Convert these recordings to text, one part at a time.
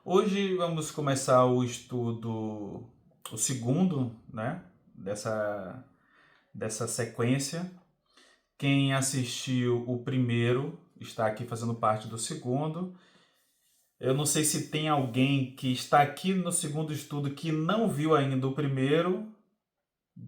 Hoje vamos começar o estudo, o segundo, né, dessa sequência. Quem assistiu o primeiro está aqui fazendo parte do segundo. Eu não sei se tem alguém que está aqui no segundo estudo que não viu ainda o primeiro.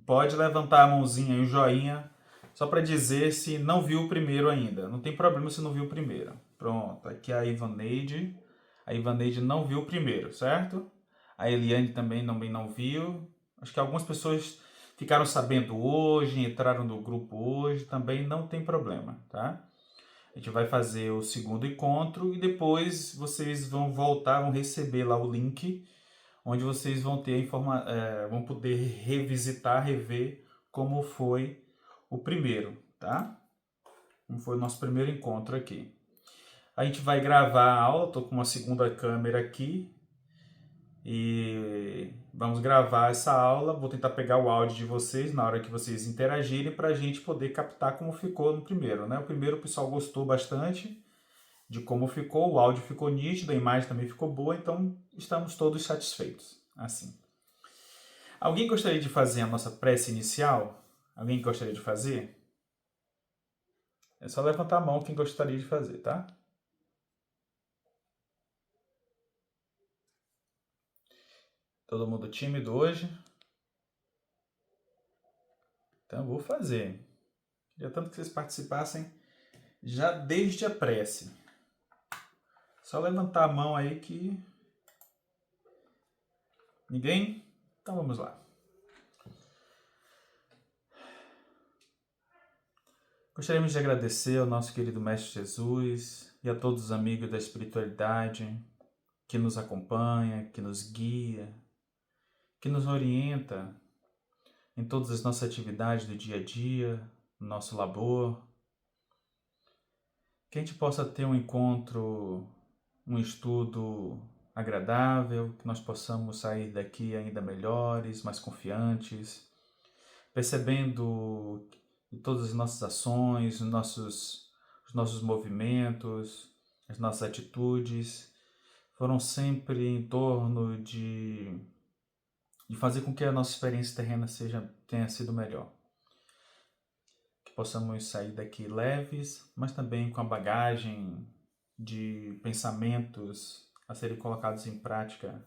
Pode levantar a mãozinha e o joinha, só para dizer se não viu o primeiro ainda. Não tem problema se não viu o primeiro. Pronto, aqui é a Ivaneide. A Ivaneide não viu o primeiro, certo? A Eliane também não viu. Acho que algumas pessoas ficaram sabendo hoje, entraram no grupo hoje, também não tem problema, tá? A gente vai fazer o segundo encontro e depois vocês vão voltar, vão receber lá o link onde vocês vão ter vão poder revisitar, rever como foi o primeiro, tá? Como foi o nosso primeiro encontro aqui. A gente vai gravar a aula, estou com uma segunda câmera aqui e vamos gravar essa aula. Vou tentar pegar o áudio de vocês na hora que vocês interagirem para a gente poder captar como ficou no primeiro, né? O primeiro o pessoal gostou bastante de como ficou, o áudio ficou nítido, a imagem também ficou boa, então estamos todos satisfeitos. Assim. Alguém gostaria de fazer a nossa prece inicial? Alguém gostaria de fazer? É só levantar a mão quem gostaria de fazer, tá? Todo mundo tímido hoje? Então eu vou fazer. Queria tanto que vocês participassem já desde a prece. Só levantar a mão aí que... Ninguém? Então vamos lá. Gostaríamos de agradecer ao nosso querido Mestre Jesus e a todos os amigos da espiritualidade que nos acompanha, que nos guia, que nos orienta em todas as nossas atividades do dia a dia, no nosso labor. Que a gente possa ter um encontro, um estudo agradável, que nós possamos sair daqui ainda melhores, mais confiantes, percebendo que todas as nossas ações, os nossos movimentos, as nossas atitudes foram sempre em torno de fazer com que a nossa experiência terrena tenha sido melhor. Que possamos sair daqui leves, mas também com a bagagem de pensamentos a serem colocados em prática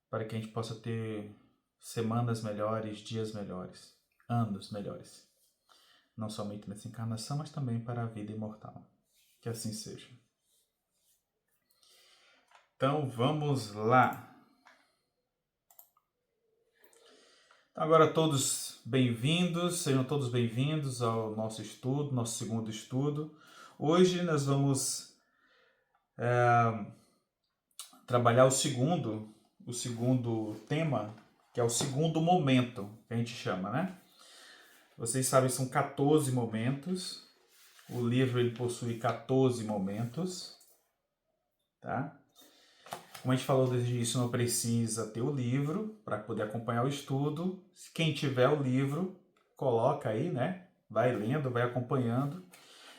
para que a gente possa ter semanas melhores, dias melhores, anos melhores. Não somente nessa encarnação, mas também para a vida imortal. Que assim seja. Então vamos lá. Agora todos bem-vindos, sejam todos bem-vindos ao nosso estudo, nosso segundo estudo. Hoje nós vamos trabalhar o segundo tema, que é o segundo momento, que a gente chama, né? Vocês sabem, são 14 momentos. O livro ele possui 14 momentos, tá? Como a gente falou desde o início, não precisa ter o livro para poder acompanhar o estudo. Quem tiver o livro, coloca aí, né? Vai lendo, vai acompanhando.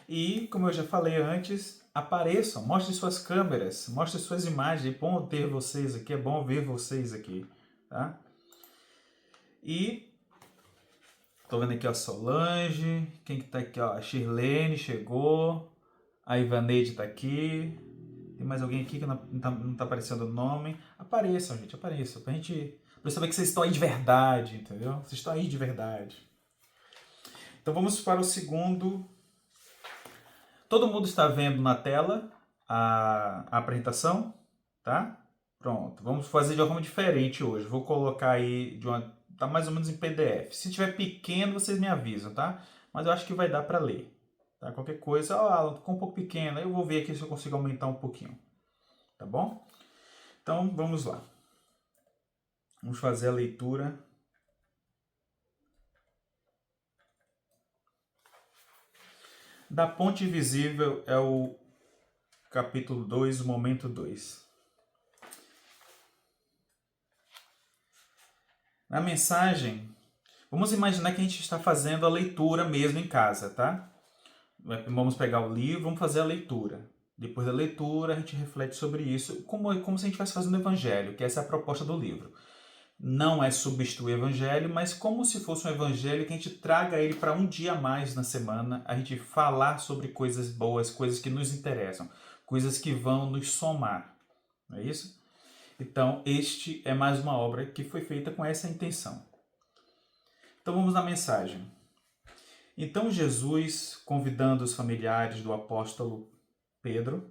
E, como eu já falei antes, apareçam, mostrem suas câmeras, mostrem suas imagens. É bom ter vocês aqui, é bom ver vocês aqui, tá? E tô vendo aqui a Solange, quem que tá aqui, ó? A Shirlene chegou, a Ivaneide tá aqui. Tem mais alguém aqui que não tá aparecendo o nome. Apareçam, gente, apareçam. Pra eu saber que vocês estão aí de verdade, entendeu? Vocês estão aí de verdade. Então vamos para o segundo. Todo mundo está vendo na tela a apresentação, tá? Pronto. Vamos fazer de uma forma diferente hoje. Vou colocar aí tá mais ou menos em PDF. Se tiver pequeno, vocês me avisam, tá? Mas eu acho que vai dar para ler. Tá? Qualquer coisa, Alan, ficou um pouco pequeno. Eu vou ver aqui se eu consigo aumentar um pouquinho. Tá bom? Então, vamos lá. Vamos fazer a leitura. Da Ponte Invisível é o capítulo 2, o momento 2. Na mensagem, vamos imaginar que a gente está fazendo a leitura mesmo em casa, tá? Vamos pegar o livro, vamos fazer a leitura. Depois da leitura, a gente reflete sobre isso, como se a gente estivesse fazendo o evangelho, que essa é a proposta do livro. Não é substituir o evangelho, mas como se fosse um evangelho que a gente traga ele para um dia a mais na semana, a gente falar sobre coisas boas, coisas que nos interessam, coisas que vão nos somar. Não é isso? Então, este é mais uma obra que foi feita com essa intenção. Então, vamos na mensagem. Então, Jesus, convidando os familiares do apóstolo Pedro,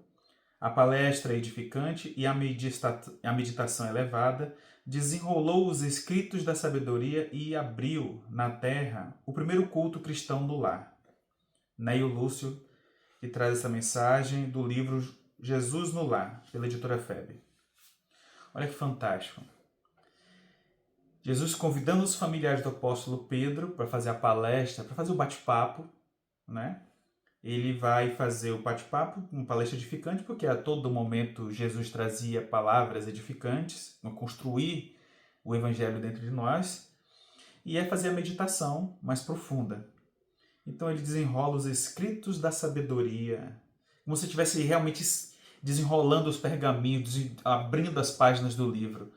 a palestra edificante e a meditação elevada, desenrolou os escritos da sabedoria e abriu na terra o primeiro culto cristão do lar. Neio Lúcio, que traz essa mensagem do livro Jesus no Lar, pela editora Febe. Olha que fantástico. Jesus convidando os familiares do apóstolo Pedro para fazer a palestra, para fazer o bate-papo, né? Ele vai fazer o bate-papo, uma palestra edificante, porque a todo momento Jesus trazia palavras edificantes, no construir o evangelho dentro de nós, e é fazer a meditação mais profunda. Então ele desenrola os escritos da sabedoria, como se estivesse realmente desenrolando os pergaminhos, abrindo as páginas do livro,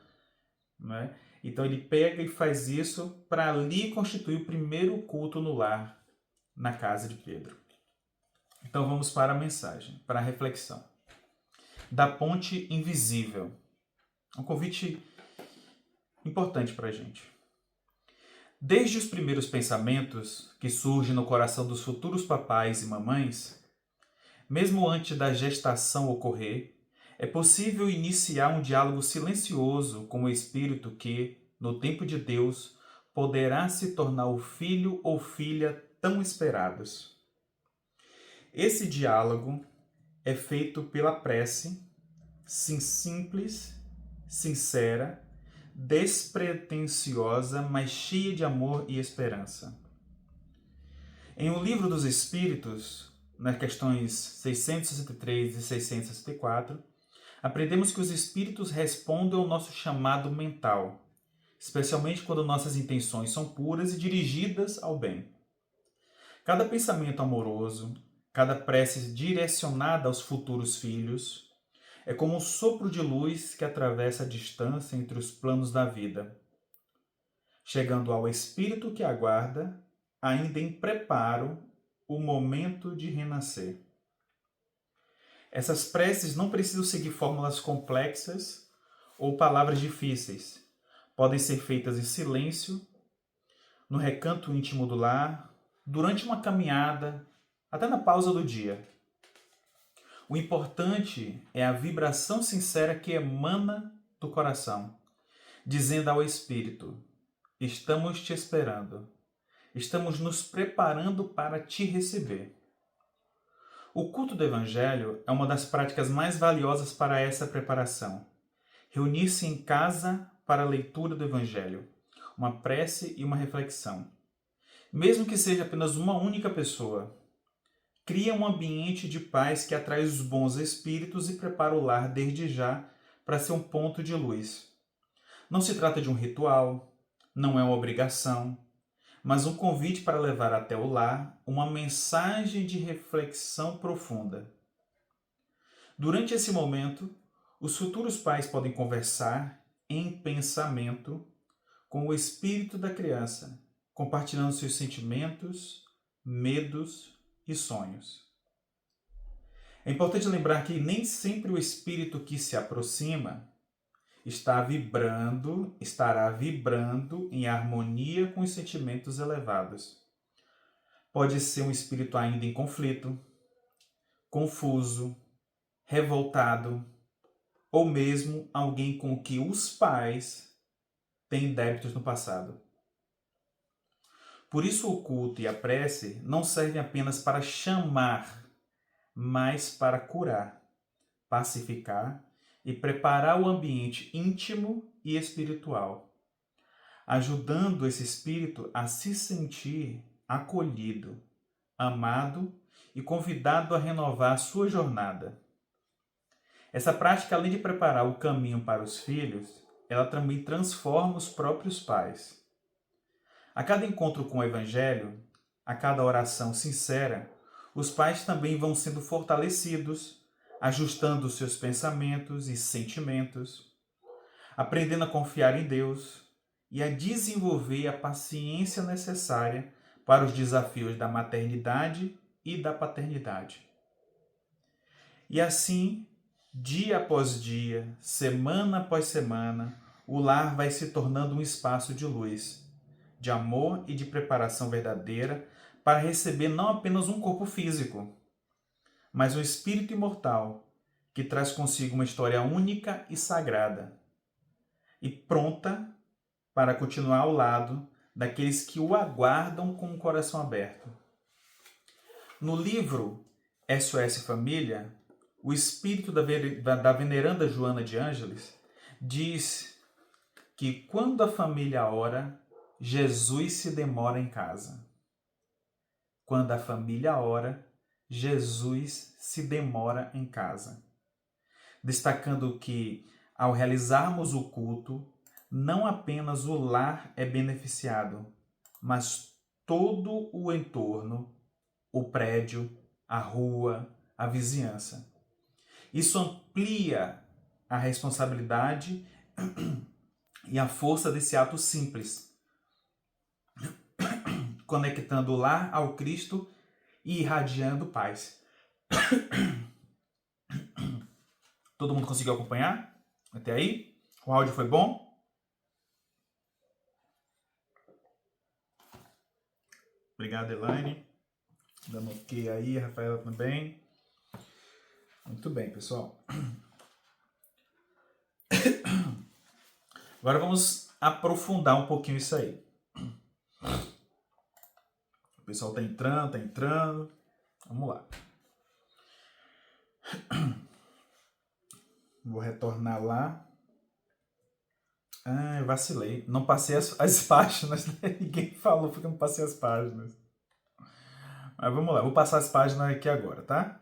né? Então ele pega e faz isso para ali constituir o primeiro culto no lar, na casa de Pedro. Então vamos para a mensagem, para a reflexão. Da ponte invisível. Um convite importante para a gente. Desde os primeiros pensamentos que surgem no coração dos futuros papais e mamães, mesmo antes da gestação ocorrer, é possível iniciar um diálogo silencioso com o espírito que, no tempo de Deus, poderá se tornar o filho ou filha tão esperados. Esse diálogo é feito pela prece, simples, sincera, despretensiosa, mas cheia de amor e esperança. Em O Livro dos Espíritos, nas questões 663 e 664, aprendemos que os espíritos respondem ao nosso chamado mental, especialmente quando nossas intenções são puras e dirigidas ao bem. Cada pensamento amoroso, cada prece direcionada aos futuros filhos, é como um sopro de luz que atravessa a distância entre os planos da vida, chegando ao espírito que aguarda, ainda em preparo, o momento de renascer. Essas preces não precisam seguir fórmulas complexas ou palavras difíceis. Podem ser feitas em silêncio, no recanto íntimo do lar, durante uma caminhada, até na pausa do dia. O importante é a vibração sincera que emana do coração, dizendo ao espírito: estamos te esperando, estamos nos preparando para te receber. O culto do Evangelho é uma das práticas mais valiosas para essa preparação. Reunir-se em casa para a leitura do Evangelho, uma prece e uma reflexão. Mesmo que seja apenas uma única pessoa, cria um ambiente de paz que atrai os bons espíritos e prepara o lar desde já para ser um ponto de luz. Não se trata de um ritual, não é uma obrigação, mas um convite para levar até o lar uma mensagem de reflexão profunda. Durante esse momento, os futuros pais podem conversar em pensamento com o espírito da criança, compartilhando seus sentimentos, medos e sonhos. É importante lembrar que nem sempre o espírito que se aproxima estará vibrando em harmonia com os sentimentos elevados. Pode ser um espírito ainda em conflito, confuso, revoltado, ou mesmo alguém com que os pais têm débitos no passado. Por isso o culto e a prece não servem apenas para chamar, mas para curar, pacificar e preparar o ambiente íntimo e espiritual, ajudando esse espírito a se sentir acolhido, amado e convidado a renovar a sua jornada. Essa prática, além de preparar o caminho para os filhos, ela também transforma os próprios pais. A cada encontro com o Evangelho, a cada oração sincera, os pais também vão sendo fortalecidos, ajustando os seus pensamentos e sentimentos, aprendendo a confiar em Deus e a desenvolver a paciência necessária para os desafios da maternidade e da paternidade. E assim, dia após dia, semana após semana, o lar vai se tornando um espaço de luz, de amor e de preparação verdadeira para receber não apenas um corpo físico, mas um espírito imortal que traz consigo uma história única e sagrada, e pronta para continuar ao lado daqueles que o aguardam com o coração aberto. No livro SOS Família, o espírito da veneranda Joana de Ângeles diz que quando a família ora, Jesus se demora em casa. Quando a família ora, Jesus se demora em casa. Destacando que, ao realizarmos o culto, não apenas o lar é beneficiado, mas todo o entorno, o prédio, a rua, a vizinhança. Isso amplia a responsabilidade e a força desse ato simples, conectando o lar ao Cristo e irradiando paz. Todo mundo conseguiu acompanhar? Até aí? O áudio foi bom? Obrigado, Elaine. Dando ok aí, a Rafaela também. Muito bem, pessoal. Agora vamos aprofundar um pouquinho isso aí. O pessoal tá entrando. Vamos lá. Vou retornar lá. Ah, eu vacilei. Não passei as páginas, né? Ninguém falou porque eu não passei as páginas. Mas vamos lá, vou passar as páginas aqui agora, tá?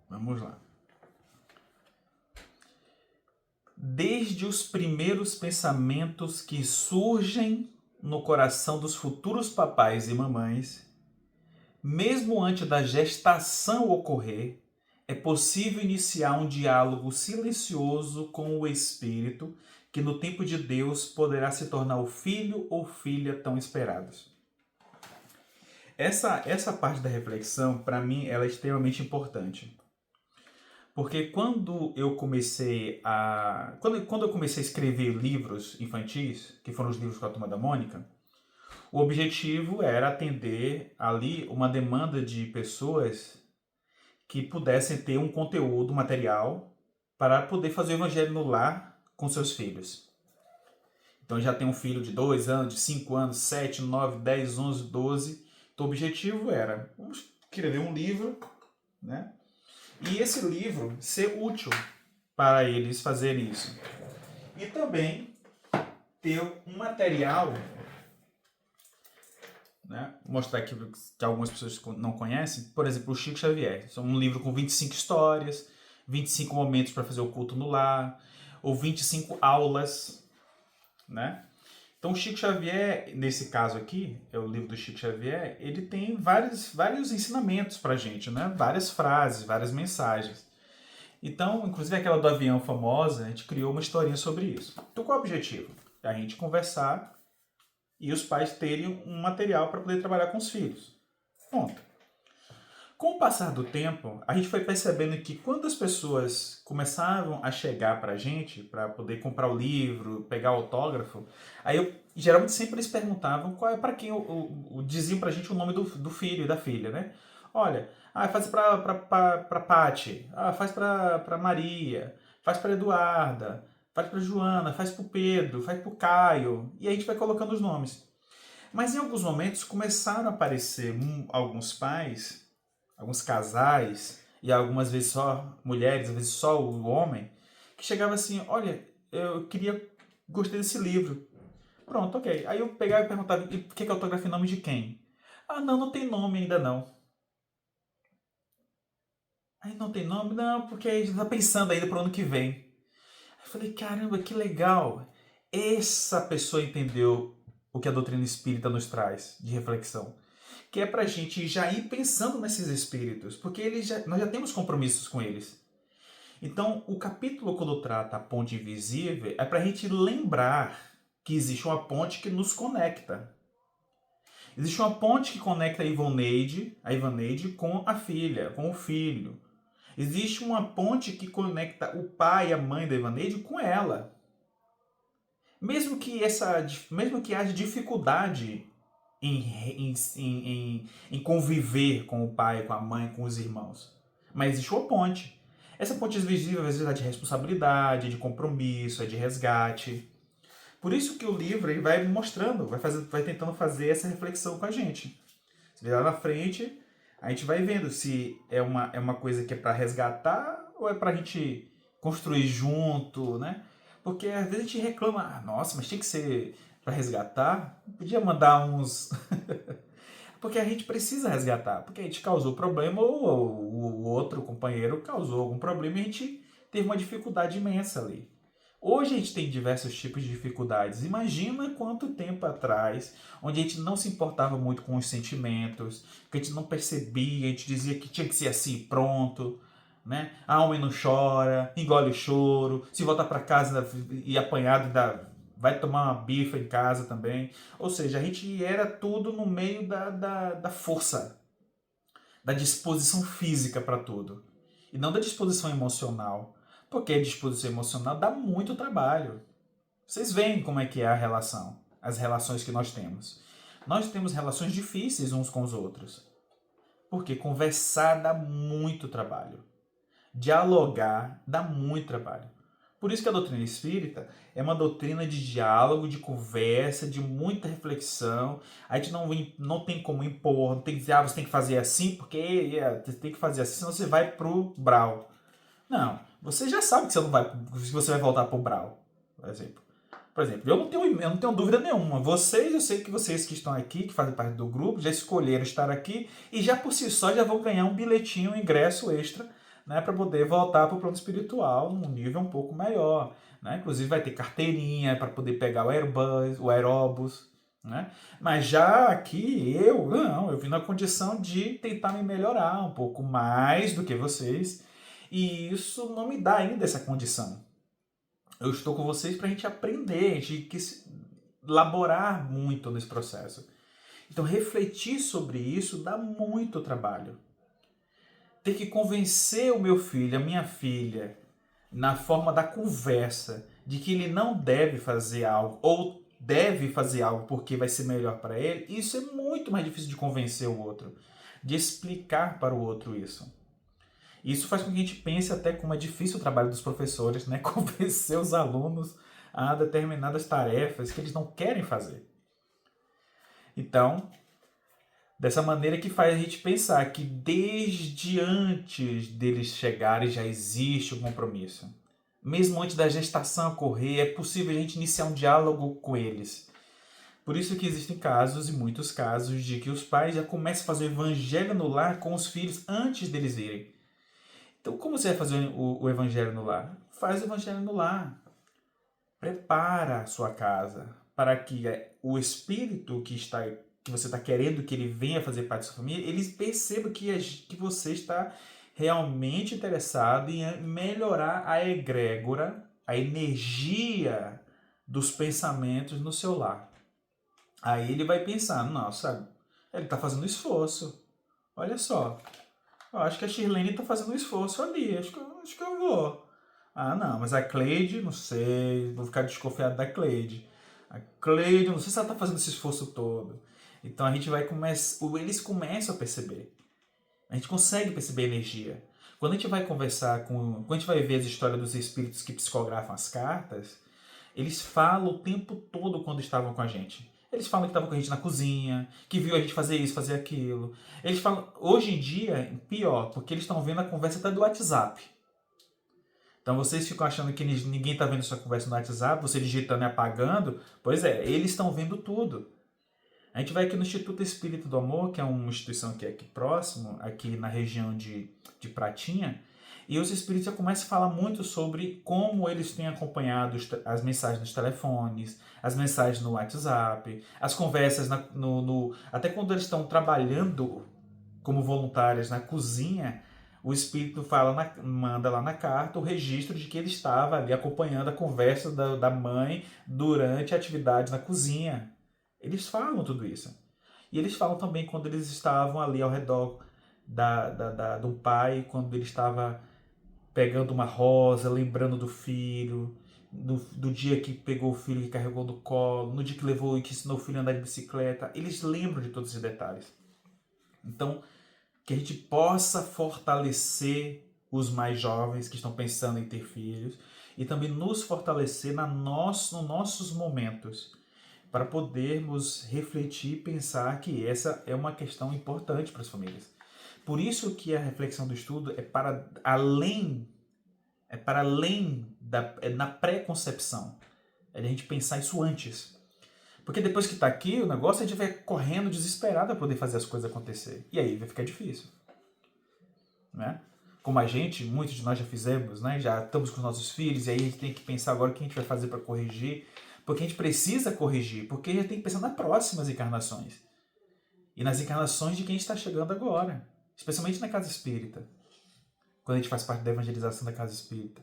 Vamos lá. Desde os primeiros pensamentos que surgem no coração dos futuros papais e mamães, mesmo antes da gestação ocorrer, é possível iniciar um diálogo silencioso com o Espírito, que no tempo de Deus poderá se tornar o filho ou filha tão esperados. Essa parte da reflexão, para mim, ela é extremamente importante. Porque quando eu comecei a escrever livros infantis, que foram os livros com a Turma da Mônica, o objetivo era atender ali uma demanda de pessoas que pudessem ter um conteúdo material para poder fazer o evangelho no lar com seus filhos. Então já tem um filho de 2 anos, de 5 anos, 7, 9, 10, 11, 12. Então o objetivo era, vamos escrever um livro, né? E esse livro ser útil para eles fazerem isso. E também ter um material, né? Vou mostrar aqui que algumas pessoas não conhecem. Por exemplo, o Chico Xavier. É um livro com 25 histórias, 25 momentos para fazer o culto no lar, ou 25 aulas, né? Então, o Chico Xavier, nesse caso aqui, é o livro do Chico Xavier, ele tem vários ensinamentos para a gente, né? Várias frases, várias mensagens. Então, inclusive aquela do avião famosa, a gente criou uma historinha sobre isso. Então, qual é o objetivo? A gente conversar e os pais terem um material para poder trabalhar com os filhos. Ponto. Com o passar do tempo, a gente foi percebendo que quando as pessoas começavam a chegar para a gente, para poder comprar o livro, pegar o autógrafo, aí geralmente sempre eles perguntavam para quem diziam para a gente o nome do filho e da filha, né? Olha, faz para Pati, faz para Maria, faz para Eduarda, faz para Joana, faz para o Pedro, faz para o Caio, e aí a gente vai colocando os nomes. Mas em alguns momentos começaram a aparecer alguns pais, alguns casais, e algumas vezes só mulheres, às vezes só o homem, que chegava assim, olha, gostei desse livro. Pronto, ok. Aí eu pegava e perguntava, e por que autografei em nome de quem? Não tem nome ainda não. Aí não tem nome? Não, porque a gente tá pensando ainda pro ano que vem. Aí eu falei, caramba, que legal. Essa pessoa entendeu o que a doutrina espírita nos traz de reflexão. que é para a gente já ir pensando nesses espíritos, porque nós já temos compromissos com eles. Então, o capítulo, quando trata a ponte invisível, é para a gente lembrar que existe uma ponte que nos conecta. Existe uma ponte que conecta a Ivaneide com a filha, com o filho. Existe uma ponte que conecta o pai e a mãe da Ivaneide com ela. Mesmo que haja dificuldade em conviver com o pai, com a mãe, com os irmãos. Mas existe uma ponte. Essa ponte invisível, às vezes, é de responsabilidade, de compromisso, é de resgate. Por isso que o livro ele vai mostrando, vai tentando fazer essa reflexão com a gente. Você vê lá na frente, a gente vai vendo se é uma coisa que é para resgatar ou é para a gente construir junto, né? Porque às vezes a gente reclama, nossa, mas tinha que ser para resgatar? Podia mandar uns... Porque a gente precisa resgatar, porque a gente causou problema ou o outro companheiro causou algum problema e a gente teve uma dificuldade imensa ali. Hoje a gente tem diversos tipos de dificuldades. Imagina quanto tempo atrás, onde a gente não se importava muito com os sentimentos, que a gente não percebia, a gente dizia que tinha que ser assim, pronto, né? A homem não chora, engole o choro, se voltar para casa e apanhado vai tomar uma bifa em casa também. Ou seja, a gente era tudo no meio da força, da disposição física para tudo. E não da disposição emocional. Porque a disposição emocional dá muito trabalho. Vocês veem como é que é a relação, as relações que nós temos. Nós temos relações difíceis uns com os outros. Porque conversar dá muito trabalho. Dialogar dá muito trabalho. Por isso que a doutrina espírita é uma doutrina de diálogo, de conversa, de muita reflexão. A gente não tem como impor, não tem que dizer, você tem que fazer assim, porque você tem que fazer assim, senão você vai pro brau. Não, você já sabe que você vai voltar pro brau, por exemplo. Eu não tenho dúvida nenhuma. Eu sei que vocês que estão aqui, que fazem parte do grupo, já escolheram estar aqui e já por si só já vão ganhar um bilhetinho, um ingresso extra, né, para poder voltar para o plano espiritual num nível um pouco maior. Né? Inclusive vai ter carteirinha para poder pegar o Airbus, o Aerobus. Né? Mas já aqui eu vim na condição de tentar me melhorar um pouco mais do que vocês. E isso não me dá ainda essa condição. Eu estou com vocês para a gente aprender, a gente elaborar muito nesse processo. Então, refletir sobre isso dá muito trabalho. Ter que convencer o meu filho, a minha filha, na forma da conversa, de que ele não deve fazer algo, ou deve fazer algo porque vai ser melhor para ele, isso é muito mais difícil de convencer o outro, de explicar para o outro isso. Isso faz com que a gente pense até como é difícil o trabalho dos professores, né? Convencer os alunos a determinadas tarefas que eles não querem fazer. Então, dessa maneira que faz a gente pensar que desde antes deles chegarem já existe um compromisso. Mesmo antes da gestação ocorrer, é possível a gente iniciar um diálogo com eles. Por isso que existem casos, e muitos casos, de que os pais já começam a fazer o evangelho no lar com os filhos antes deles irem. Então, como você vai fazer o evangelho no lar? Faz o evangelho no lar. Prepara a sua casa para que o espírito que você está querendo que ele venha fazer parte da sua família, ele perceba que você está realmente interessado em melhorar a egrégora, a energia dos pensamentos no seu lar. Aí ele vai pensar, nossa, ele está fazendo esforço. Olha só. Eu acho que a Shirlene está fazendo um esforço ali. Acho que eu vou. Ah, não, mas a Cleide, não sei. Vou ficar desconfiado da Cleide. A Cleide, não sei se ela está fazendo esse esforço todo. Então a gente vai começar. Eles começam a perceber. A gente consegue perceber a energia. Quando a gente vai conversar quando a gente vai ver as histórias dos espíritos que psicografam as cartas, eles falam o tempo todo quando estavam com a gente. Eles falam que estavam com a gente na cozinha, que viu a gente fazer isso, fazer aquilo. Eles falam, hoje em dia, pior, porque eles estão vendo a conversa até do WhatsApp. Então vocês ficam achando que ninguém está vendo sua conversa no WhatsApp, você digitando e apagando. Pois é, eles estão vendo tudo. A gente vai aqui no Instituto Espírito do Amor, que é uma instituição que é aqui próximo, aqui na região de Pratinha, E os espíritos já começam a falar muito sobre como eles têm acompanhado as mensagens nos telefones, as mensagens no WhatsApp, as conversas até quando eles estão trabalhando como voluntários na cozinha, o espírito manda lá na carta o registro de que ele estava ali acompanhando a conversa da mãe durante a atividade na cozinha. Eles falam tudo isso. E eles falam também quando eles estavam ali ao redor do pai, quando ele estava pegando uma rosa, lembrando do filho, do dia que pegou o filho e carregou no colo, no dia que levou e que ensinou o filho a andar de bicicleta. Eles lembram de todos esses detalhes. Então, que a gente possa fortalecer os mais jovens que estão pensando em ter filhos e também nos fortalecer nos nossos momentos, para podermos refletir e pensar que essa é uma questão importante para as famílias. Por isso que a reflexão do estudo é para além na pré-concepção. É a gente pensar isso antes. Porque depois que está aqui, o negócio a gente vai correndo desesperado para poder fazer as coisas acontecer. E aí vai ficar difícil. Né? Como muitos de nós já fizemos, né? Já estamos com os nossos filhos, e aí a gente tem que pensar agora o que a gente vai fazer para corrigir. Porque a gente precisa corrigir, porque a gente tem que pensar nas próximas encarnações. E nas encarnações de quem está chegando agora. Especialmente na casa espírita. Quando a gente faz parte da evangelização da casa espírita.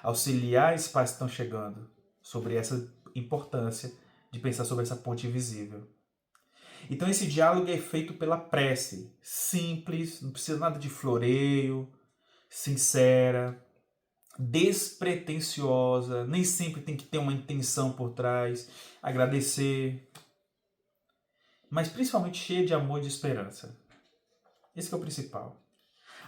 Auxiliar esses pais que estão chegando sobre essa importância de pensar sobre essa ponte invisível. Então esse diálogo é feito pela prece, simples, não precisa nada de floreio, sincera, despretensiosa, nem sempre tem que ter uma intenção por trás, agradecer, mas principalmente cheia de amor e de esperança. Esse é o principal.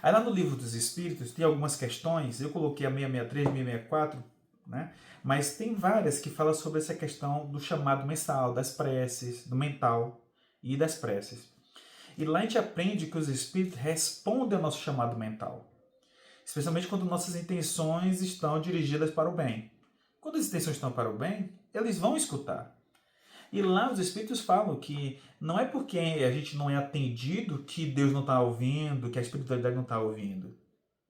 Aí lá no Livro dos Espíritos tem algumas questões, eu coloquei a 663, 664, né? Mas tem várias que falam sobre essa questão do chamado mensal, das preces, do mental e das preces. E lá a gente aprende que os espíritos respondem ao nosso chamado mental, especialmente quando nossas intenções estão dirigidas para o bem. Quando as intenções estão para o bem, eles vão escutar. E lá os espíritos falam que não é porque a gente não é atendido que Deus não está ouvindo, que a espiritualidade não está ouvindo.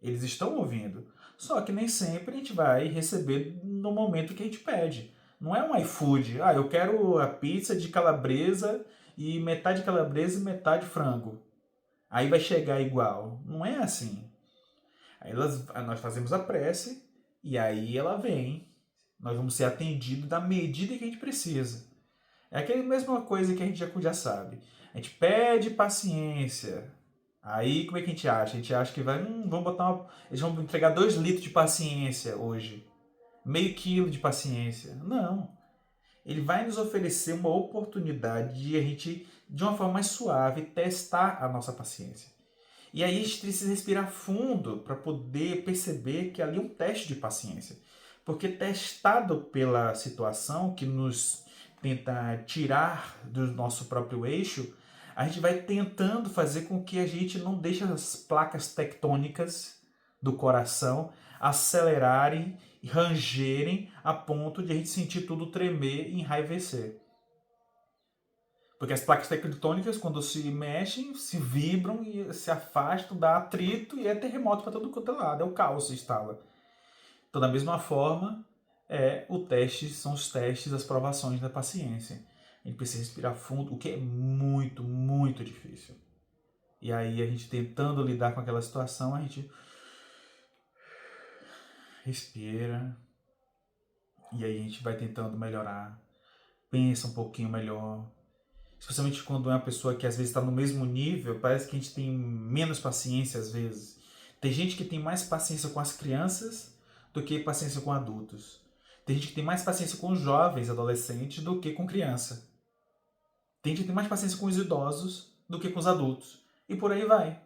Eles estão ouvindo. Só que nem sempre a gente vai receber no momento que a gente pede. Não é um iFood. Eu quero a pizza de calabresa e metade calabresa e metade frango. Aí vai chegar igual. Não é assim. Aí nós fazemos a prece e aí ela vem. Nós vamos ser atendidos da medida que a gente precisa. É aquela mesma coisa que a gente já sabe. A gente pede paciência. Aí como é que a gente acha? A gente acha que vamos botar eles vão entregar 2 litros de paciência hoje. Meio quilo de paciência. Não. Ele vai nos oferecer uma oportunidade de a gente, de uma forma mais suave, testar a nossa paciência. E aí a gente precisa respirar fundo para poder perceber que ali é um teste de paciência. Porque testado pela situação que nos tenta tirar do nosso próprio eixo, a gente vai tentando fazer com que a gente não deixe as placas tectônicas do coração acelerarem e rangerem a ponto de a gente sentir tudo tremer e enraivecer. Porque as placas tectônicas, quando se mexem, se vibram e se afastam, dá atrito e é terremoto para todo quanto é lado, é o caos se instala. Então, da mesma forma, são os testes, as provações da paciência. A gente precisa respirar fundo, o que é muito, muito difícil. E aí, a gente tentando lidar com aquela situação, a gente respira. E aí, a gente vai tentando melhorar. Pensa um pouquinho melhor. Especialmente quando é uma pessoa que às vezes está no mesmo nível, parece que a gente tem menos paciência às vezes. Tem gente que tem mais paciência com as crianças do que paciência com adultos. Tem gente que tem mais paciência com os jovens, adolescentes, do que com criança. Tem gente que tem mais paciência com os idosos do que com os adultos. E por aí vai.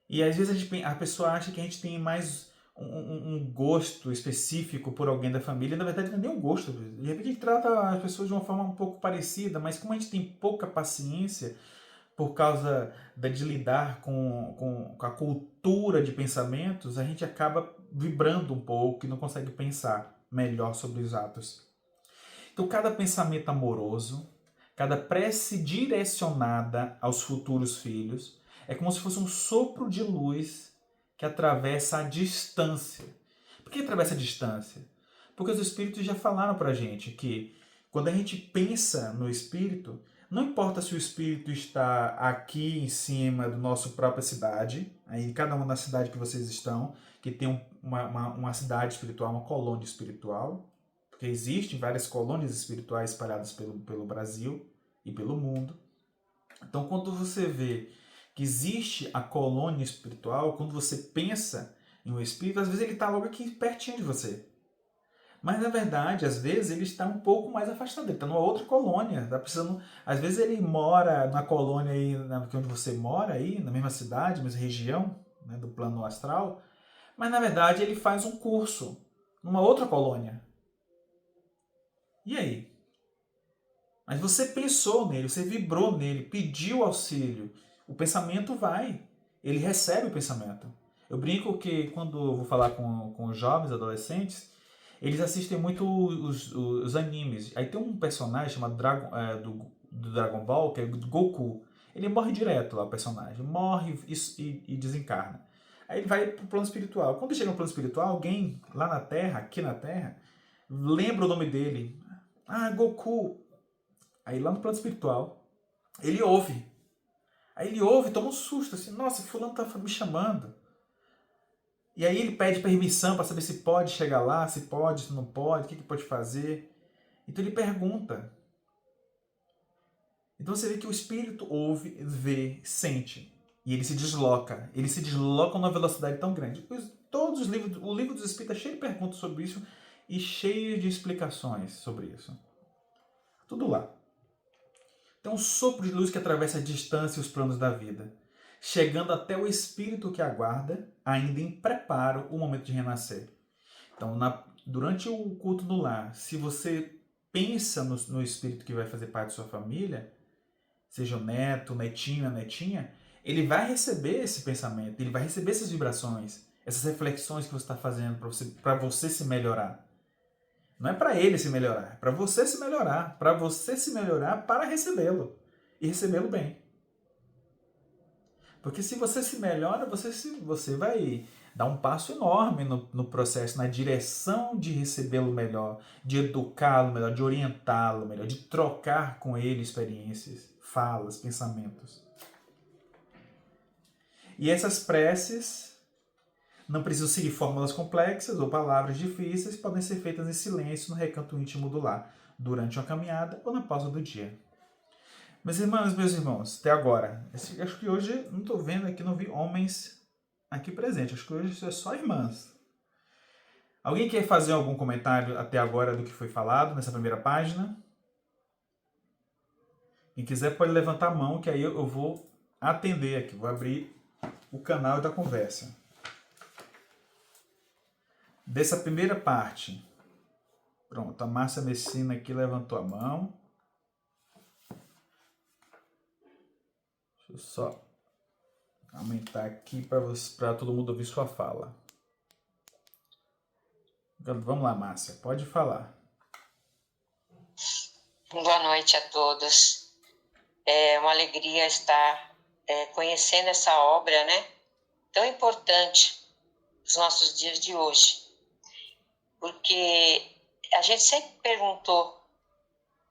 E às vezes a pessoa acha que a gente tem mais um gosto específico por alguém da família. Na verdade, não é nem um gosto. De repente a gente trata as pessoas de uma forma um pouco parecida, mas como a gente tem pouca paciência por causa de lidar com a cultura de pensamentos, a gente acaba vibrando um pouco e não consegue pensar melhor sobre os atos. Então, cada pensamento amoroso, cada prece direcionada aos futuros filhos, é como se fosse um sopro de luz que atravessa a distância. Por que atravessa a distância? Porque os espíritos já falaram para a gente que quando a gente pensa no espírito, não importa se o espírito está aqui em cima da nossa própria cidade, aí cada uma na cidade que vocês estão, que tem uma cidade espiritual, uma colônia espiritual, porque existem várias colônias espirituais espalhadas pelo Brasil e pelo mundo. Então, quando você vê que existe a colônia espiritual, quando você pensa em um espírito, às vezes ele está logo aqui pertinho de você. Mas, na verdade, às vezes ele está um pouco mais afastado, ele está numa outra colônia. Tá precisando, às vezes ele mora na colônia aí, onde você mora, aí, na mesma cidade, mesma região, né, do plano astral, mas, na verdade, ele faz um curso numa outra colônia. E aí? Mas você pensou nele, você vibrou nele, pediu auxílio. O pensamento vai. Ele recebe o pensamento. Eu brinco que quando eu vou falar com os jovens, adolescentes, eles assistem muito os animes. Aí tem um personagem chamado do Dragon Ball, que é o Goku. Ele morre direto lá, o personagem. Morre e desencarna. Aí ele vai pro plano espiritual. Quando chega no plano espiritual, alguém lá na Terra, aqui na Terra, lembra o nome dele. Ah, Goku. Aí lá no plano espiritual, ele ouve. Aí ele ouve, toma um susto, assim, nossa, fulano tá me chamando. E aí ele pede permissão para saber se pode chegar lá, se pode, se não pode, o que pode fazer. Então ele pergunta. Então você vê que o espírito ouve, vê, sente. E ele se desloca. Ele se desloca numa velocidade tão grande. Todos os livros, o livro dos espíritos é cheio de perguntas sobre isso e cheio de explicações sobre isso. Tudo lá. Então, um sopro de luz que atravessa a distância e os planos da vida, chegando até o espírito que aguarda, ainda em preparo, o momento de renascer. Então, durante o culto do lar, se você pensa no espírito que vai fazer parte da sua família, seja o neto, o netinho, a netinha, ele vai receber esse pensamento, ele vai receber essas vibrações, essas reflexões que você está fazendo para você se melhorar. Não é para ele se melhorar, é para você se melhorar. Para você se melhorar para recebê-lo. E recebê-lo bem. Porque se você se melhora, você vai dar um passo enorme no processo, na direção de recebê-lo melhor, de educá-lo melhor, de orientá-lo melhor, de trocar com ele experiências, falas, pensamentos. E essas preces não precisam seguir fórmulas complexas ou palavras difíceis, podem ser feitas em silêncio no recanto íntimo do lar, durante uma caminhada ou na pausa do dia. Meus irmãos, até agora, acho que hoje, não estou vendo aqui, não vi homens aqui presentes, acho que hoje é só irmãs. Alguém quer fazer algum comentário até agora do que foi falado nessa primeira página? Quem quiser pode levantar a mão, que aí eu vou atender aqui, vou abrir o canal da conversa. Dessa primeira parte. Pronto, a Márcia Messina aqui levantou a mão. Deixa eu só aumentar aqui para todo mundo ouvir sua fala. Vamos lá, Márcia, pode falar. Boa noite a todos. É uma alegria estar conhecendo essa obra, né? Tão importante nos nossos dias de hoje. Porque a gente sempre perguntou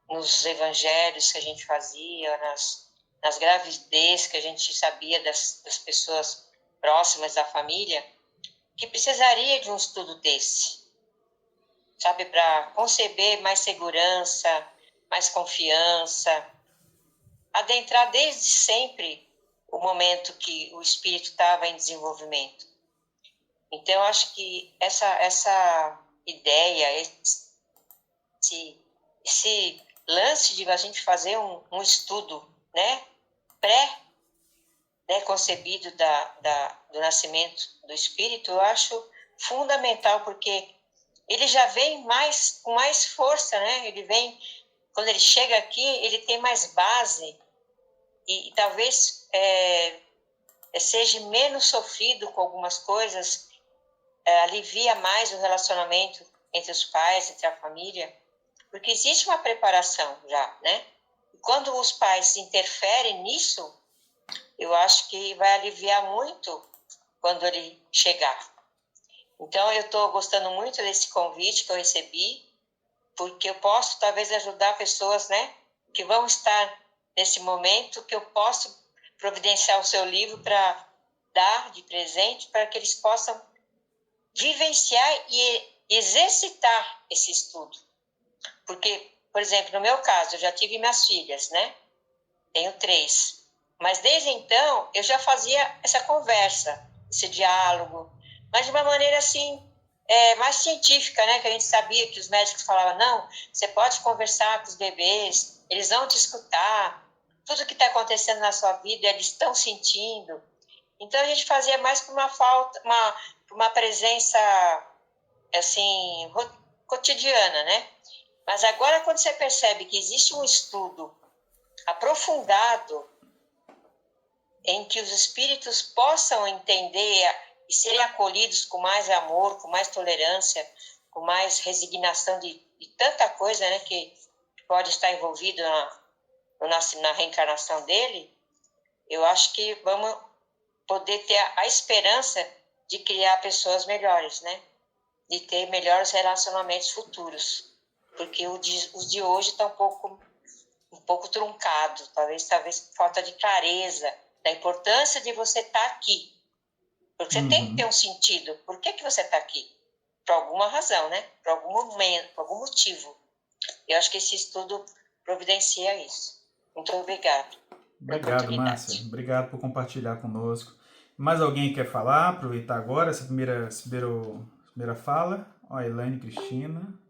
nos evangelhos que a gente fazia, nas gravidez que a gente sabia das pessoas próximas da família, que precisaria de um estudo desse, sabe, para conceber mais segurança, mais confiança, adentrar desde sempre o momento que o espírito estava em desenvolvimento. Então, eu acho que essa ideia, esse lance de a gente fazer um estudo, né, concebido do nascimento do espírito, eu acho fundamental, porque ele já vem com mais força, né? Ele vem, quando ele chega aqui, ele tem mais base e talvez seja menos sofrido com algumas coisas, alivia mais o relacionamento entre os pais, entre a família, porque existe uma preparação já, né? E quando os pais interferem nisso, eu acho que vai aliviar muito quando ele chegar. Então, eu estou gostando muito desse convite que eu recebi, porque eu posso, talvez, ajudar pessoas, né, que vão estar nesse momento, que eu posso providenciar o seu livro para dar de presente, para que eles possam vivenciar e exercitar esse estudo. Porque, por exemplo, no meu caso, eu já tive minhas filhas, né? Tenho 3. Mas desde então, eu já fazia essa conversa, esse diálogo, mas de uma maneira assim, mais científica, né? Que a gente sabia que os médicos falavam, não, você pode conversar com os bebês, eles vão te escutar, tudo que está acontecendo na sua vida, eles estão sentindo. Então, a gente fazia mais por uma presença, assim, cotidiana, né? Mas agora, quando você percebe que existe um estudo aprofundado em que os espíritos possam entender e serem acolhidos com mais amor, com mais tolerância, com mais resignação de tanta coisa, né, que pode estar envolvido na reencarnação dele, eu acho que vamos poder ter a esperança de criar pessoas melhores, né? De ter melhores relacionamentos futuros. Porque os de hoje estão um pouco truncado, talvez falta de clareza da importância de você estar aqui. Porque você tem que ter um sentido. Por que você está aqui? Por alguma razão, né? Por algum momento, por algum motivo. Eu acho que esse estudo providencia isso. Muito obrigado. Obrigado, Márcia. Obrigado por compartilhar conosco. Mais alguém quer falar? Aproveitar agora essa primeira fala. Ó, a Elaine Cristina.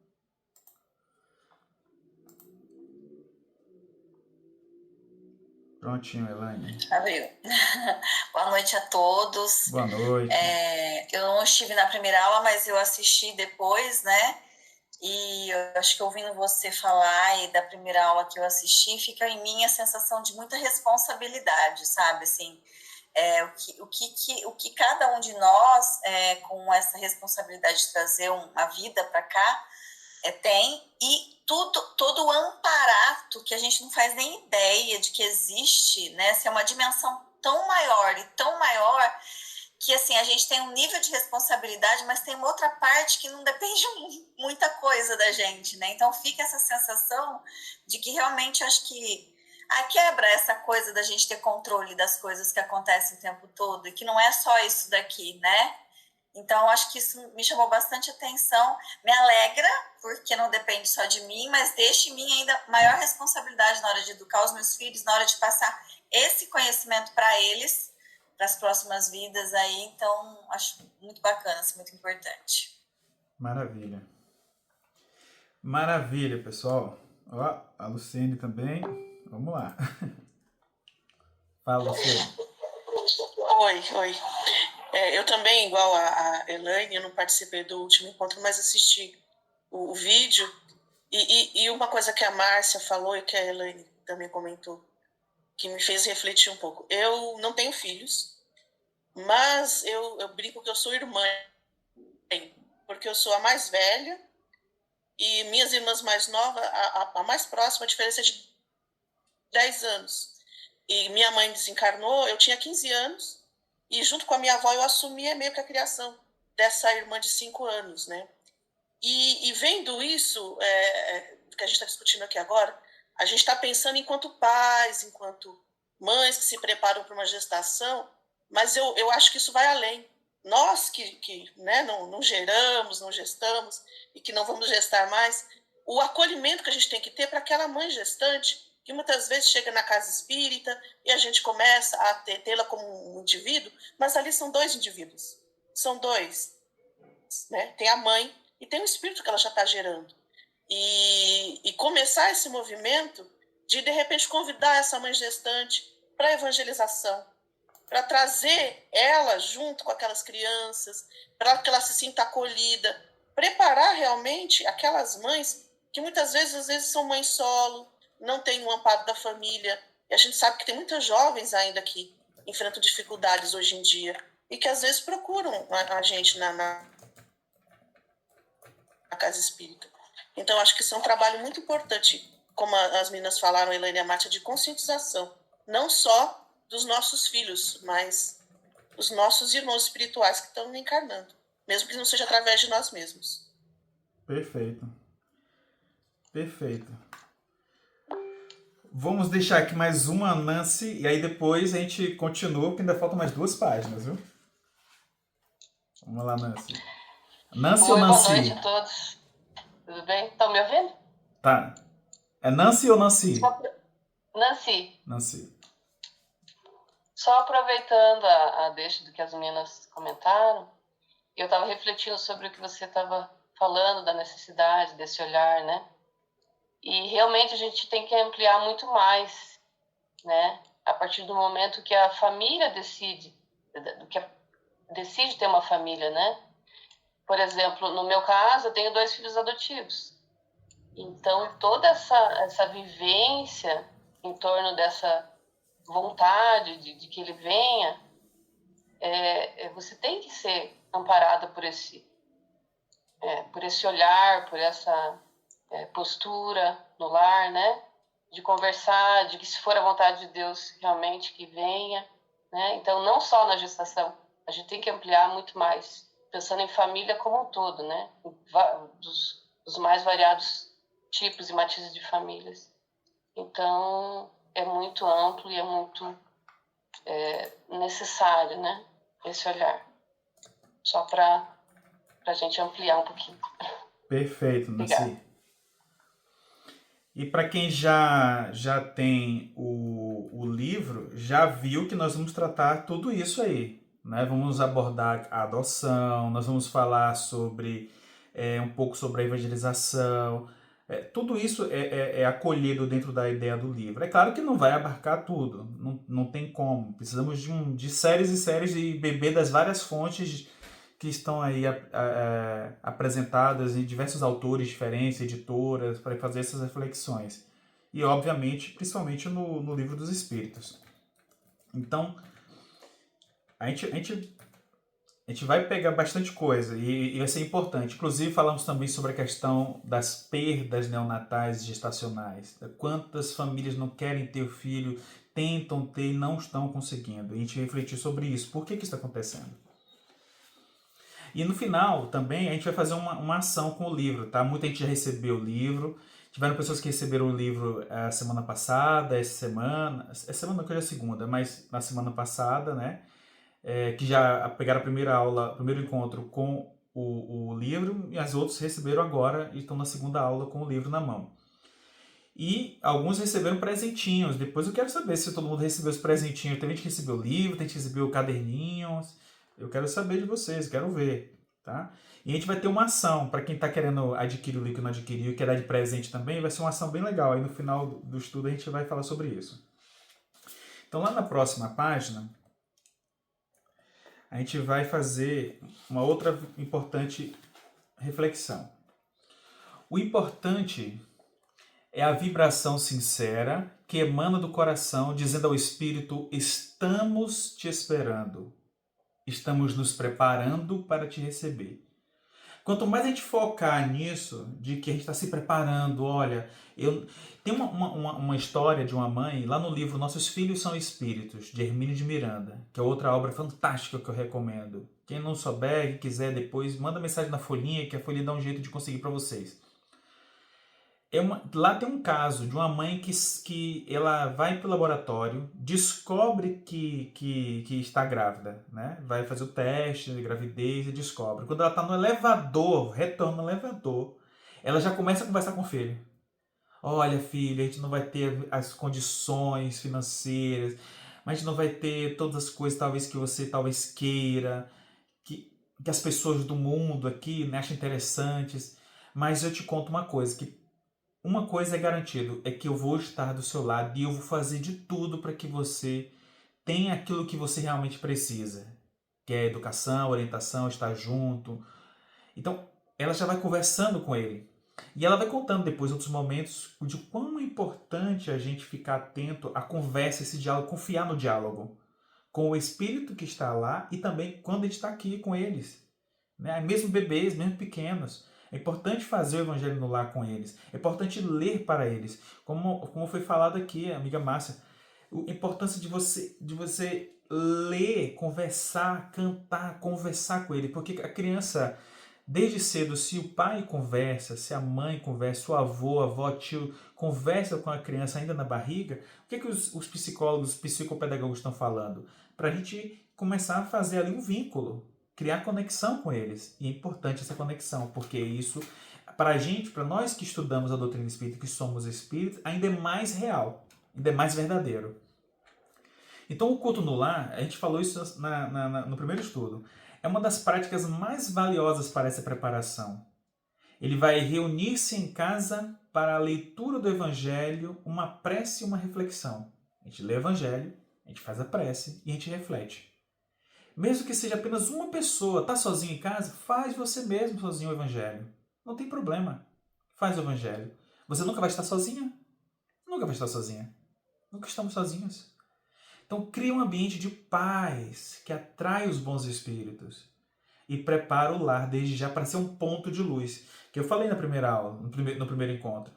Prontinho, Elaine. Abriu. Boa noite a todos. Boa noite. Eu não estive na primeira aula, mas eu assisti depois, né? E eu acho que ouvindo você falar e da primeira aula que eu assisti, fica em mim a sensação de muita responsabilidade, sabe? Assim, o que cada um de nós, com essa responsabilidade de trazer uma vida para cá, tem, e todo o amparato que a gente não faz nem ideia de que existe, né? Se é uma dimensão tão maior e tão maior que, assim, a gente tem um nível de responsabilidade, mas tem uma outra parte que não depende muita coisa da gente, né? Então fica essa sensação de que realmente acho que quebra essa coisa da gente ter controle das coisas que acontecem o tempo todo, e que não é só isso daqui, né? Então, acho que isso me chamou bastante atenção, me alegra, porque não depende só de mim, mas deixa em mim ainda maior responsabilidade na hora de educar os meus filhos, na hora de passar esse conhecimento para eles, para as próximas vidas aí. Então, acho muito bacana, assim, muito importante. Maravilha. Maravilha, pessoal. Ó, a Luciene também. Vamos lá. Fala, Luciene. Oi. Eu também, igual a Elaine, eu não participei do último encontro, mas assisti o vídeo. E uma coisa que a Márcia falou e que a Elaine também comentou, que me fez refletir um pouco. Eu não tenho filhos, mas eu brinco que eu sou irmã, porque eu sou a mais velha e minhas irmãs mais novas, a mais próxima, a diferença é de 10 anos. E minha mãe desencarnou, eu tinha 15 anos, e junto com a minha avó eu assumi meio que a criação dessa irmã de 5 anos, né? E vendo isso, que a gente está discutindo aqui agora, a gente está pensando enquanto pais, enquanto mães que se preparam para uma gestação, mas eu acho que isso vai além. Nós que né, não geramos, não gestamos e que não vamos gestar mais, o acolhimento que a gente tem que ter para aquela mãe gestante, que muitas vezes chega na casa espírita e a gente começa a tê-la como um indivíduo, mas ali são 2 indivíduos. São 2. Né? Tem a mãe e tem o espírito que ela já está gerando. E começar esse movimento de repente, convidar essa mãe gestante para a evangelização, para trazer ela junto com aquelas crianças, para que ela se sinta acolhida, preparar realmente aquelas mães que muitas vezes, às vezes são mães solo, não têm um amparo da família, e a gente sabe que tem muitas jovens ainda que enfrentam dificuldades hoje em dia, e que às vezes procuram a gente na casa espírita. Então, acho que isso é um trabalho muito importante, como as meninas falaram, a Elaine e a Márcia, de conscientização, não só dos nossos filhos, mas os nossos irmãos espirituais que estão encarnando, mesmo que não seja através de nós mesmos. Perfeito. Perfeito. Vamos deixar aqui mais uma, Nancy, e aí depois a gente continua, porque ainda faltam mais 2 páginas, viu? Vamos lá, Nancy. Nancy ou Oi, boa Nancy? noite a todos. Tudo bem? Estão me ouvindo? Tá. É Nancy ou Nancy? Nancy, Nancy. só aproveitando a deixa do que as meninas comentaram, eu estava refletindo sobre o que você estava falando, da necessidade desse olhar, né? E realmente a gente tem que ampliar muito mais, né? A partir do momento que a família decide ter uma família, né? Por exemplo, no meu caso, eu tenho 2 filhos adotivos. Então, toda essa vivência em torno dessa vontade de que ele venha, você tem que ser amparada por esse olhar, por essa postura no lar, né? De conversar, de que se for a vontade de Deus realmente que venha, né? Então, não só na gestação, a gente tem que ampliar muito mais, pensando em família como um todo, né? Dos mais variados tipos e matizes de famílias. Então, é muito amplo e é muito necessário, né? Esse olhar. Só para a gente ampliar um pouquinho. Perfeito, Nancy. Obrigada. E para quem já tem o livro, já viu que nós vamos tratar tudo isso aí, né? Vamos abordar a adoção, nós vamos falar sobre um pouco sobre a evangelização. Tudo isso é acolhido dentro da ideia do livro. É claro que não vai abarcar tudo, não tem como. Precisamos de séries e séries e beber das várias fontes que estão aí apresentadas em diversos autores diferentes, editoras, para fazer essas reflexões. E, obviamente, principalmente no Livro dos Espíritos. Então, a gente vai pegar bastante coisa e vai ser importante. Inclusive, falamos também sobre a questão das perdas neonatais e gestacionais. Quantas famílias não querem ter o filho, tentam ter e não estão conseguindo. A gente refletiu sobre isso. Por que isso está acontecendo? E no final, também, a gente vai fazer uma ação com o livro, tá? Muita gente já recebeu o livro. Tiveram pessoas que receberam o livro a semana passada, essa semana que hoje é segunda, mas na semana passada, né? Que já pegaram a primeira aula, o primeiro encontro com o livro, e as outras receberam agora e estão na segunda aula com o livro na mão. E alguns receberam presentinhos. Depois eu quero saber se todo mundo recebeu os presentinhos. Tem gente que recebeu o livro, tem gente que recebeu caderninhos. Eu quero saber de vocês, quero ver, tá? E a gente vai ter uma ação, para quem está querendo adquirir o livro e não adquiriu e quer dar de presente também, vai ser uma ação bem legal. Aí no final do estudo a gente vai falar sobre isso. Então lá na próxima página, a gente vai fazer uma outra importante reflexão. O importante é a vibração sincera que emana do coração, dizendo ao espírito: estamos te esperando. Estamos nos preparando para te receber. Quanto mais a gente focar nisso, de que a gente está se preparando, olha, tem uma história de uma mãe, lá no livro Nossos Filhos São Espíritos, de Hermínio de Miranda, que é outra obra fantástica que eu recomendo. Quem não souber, quem quiser depois, manda mensagem na folhinha, que a folhinha dá um jeito de conseguir para vocês. Lá tem um caso de uma mãe que ela vai para o laboratório, descobre que está grávida, né? Vai fazer o teste de gravidez e descobre. Quando ela está no elevador, retorna no elevador, ela já começa a conversar com o filho. Olha, filho, a gente não vai ter as condições financeiras, mas a gente não vai ter todas as coisas talvez que você talvez queira, que as pessoas do mundo aqui, né, acham interessantes. Mas eu te conto uma coisa, que uma coisa é garantido, é que eu vou estar do seu lado e eu vou fazer de tudo para que você tenha aquilo que você realmente precisa, que é educação, orientação, estar junto. Então, ela já vai conversando com ele. E ela vai contando depois outros momentos de quão é importante a gente ficar atento à conversa, esse diálogo, confiar no diálogo com o espírito que está lá e também quando a gente está aqui com eles. Né? Mesmo bebês, mesmo pequenos. É importante fazer o evangelho no lar com eles. É importante ler para eles. Como foi falado aqui, amiga Márcia, a importância de você ler, conversar, cantar, conversar com ele. Porque a criança, desde cedo, se o pai conversa, se a mãe conversa, o avô, a avó, tio, conversa com a criança ainda na barriga, o que os psicólogos, os psicopedagogos estão falando? Para a gente começar a fazer ali um vínculo, criar conexão com eles. E é importante essa conexão, porque isso, para a gente, para nós que estudamos a doutrina espírita, que somos espíritos, ainda é mais real, ainda é mais verdadeiro. Então, o culto no lar, a gente falou isso no primeiro estudo, é uma das práticas mais valiosas para essa preparação. Ele vai reunir-se em casa para a leitura do Evangelho, uma prece e uma reflexão. A gente lê o Evangelho, a gente faz a prece e a gente reflete. Mesmo que seja apenas uma pessoa, está sozinho em casa, faz você mesmo sozinho o Evangelho. Não tem problema. Faz o Evangelho. Você nunca vai estar sozinha. Nunca vai estar sozinha. Nunca estamos sozinhos. Então, cria um ambiente de paz que atrai os bons espíritos e prepara o lar desde já para ser um ponto de luz. Que eu falei na primeira aula, no primeiro encontro.